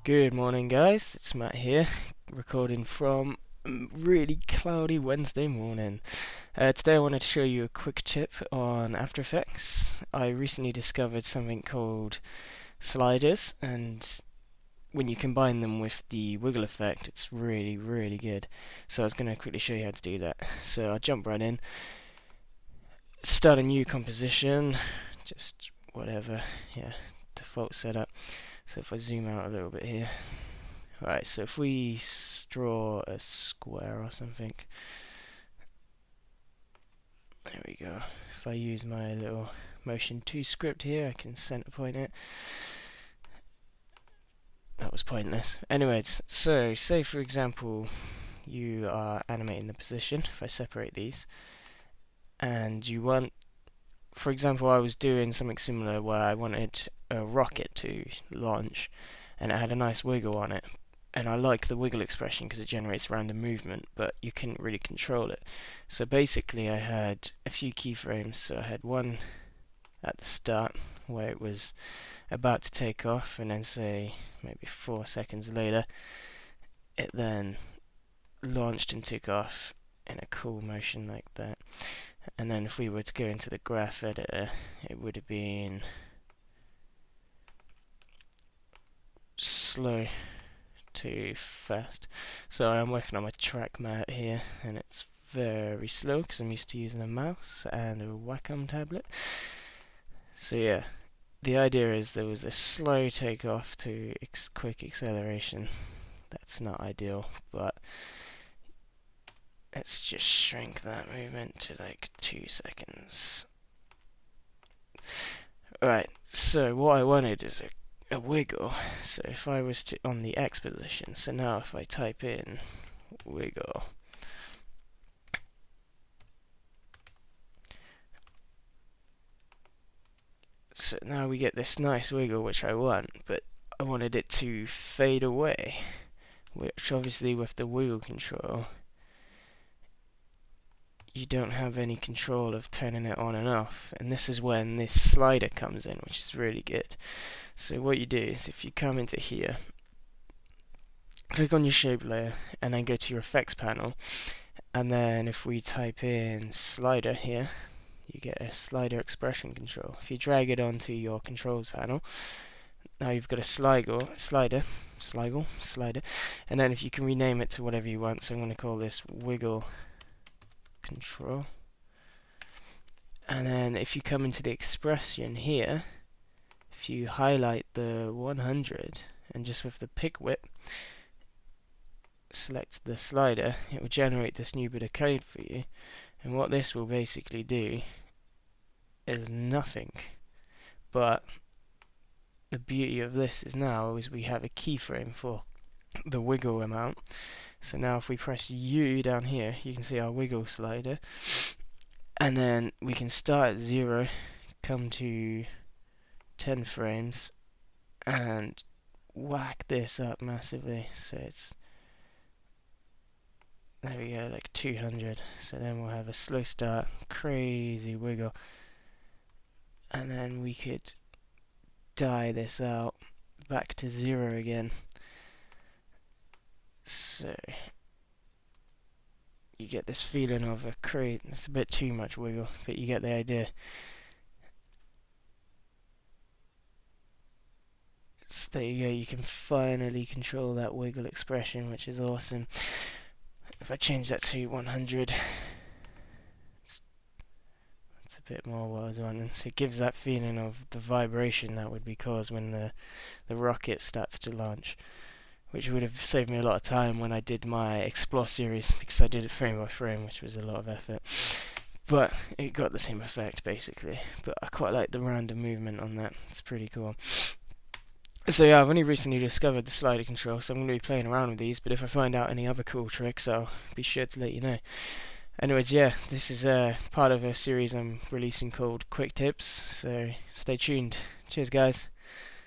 Good morning, guys. It's Matt here, recording from a really cloudy Wednesday morning. Today I wanted to show you a quick tip on After Effects. I recently discovered something called sliders, and when you combine them with the wiggle effect, it's really good. So I was going to quickly show you how to do that. So I'll jump right in, start a new composition, just whatever, yeah, default setup. So if I zoom out a little bit here. Right, so if we draw a square or something. There we go. If I use my little motion 2 script here, I can center point it. That was pointless. Anyways, so say for example you are animating the position. If I separate these, and you want, for example, I was doing something similar where I wanted a rocket to launch and it had a nice wiggle on it, and I like the wiggle expression because it generates random movement, but you couldn't really control it. So basically I had a few keyframes. So I had one at the start where it was about to take off, and then say maybe 4 seconds later it then launched and took off in a cool motion like that. And then if we were to go into the graph editor, it would have been slow to fast. So I'm working on my track mat here, and it's very slow because I'm used to using a mouse and a Wacom tablet. So yeah, the idea is there was a slow takeoff to quick acceleration. That's not ideal, but let's just shrink that movement to like 2 seconds. Right, so what I wanted is a wiggle. So if I was to on the X position, so now if I type in wiggle, so now we get this nice wiggle which I want, but I wanted it to fade away, which obviously with the wiggle control you don't have any control of turning it on and off, and this is when this slider comes in, which is really good. So what you do is if you come into here, click on your shape layer, and then go to your effects panel, and then if we type in slider here, you get a slider expression control. If you drag it onto your controls panel, now you've got a slider, and then if you can rename it to whatever you want, so I'm going to call this wiggle control. And then if you come into the expression here, if you highlight the 100 and just with the pick whip select the slider, it will generate this new bit of code for you. And what this will basically do is nothing, but the beauty of this is now is we have a keyframe for the wiggle amount. So now if we press U down here, you can see our wiggle slider, and then we can start at 0, come to 10 frames, and whack this up massively. So it's, there we go, like 200. So then we'll have a slow start, crazy wiggle, and then we could die this out back to 0 again. So you get this feeling of a crate. It's a bit too much wiggle, but you get the idea. So there you go, you can finally control that wiggle expression, which is awesome. If I change that to 100, it's a bit more what I was wanting. So it gives that feeling of the vibration that would be caused when the rocket starts to launch, which would have saved me a lot of time when I did my Explore series, because I did it frame by frame, which was a lot of effort. But it got the same effect basically. But I quite like the random movement on that. It's pretty cool. So yeah, I've only recently discovered the slider control, so I'm going to be playing around with these, but if I find out any other cool tricks, I'll be sure to let you know. Anyways, yeah, this is part of a series I'm releasing called Quick Tips, so stay tuned. Cheers, guys.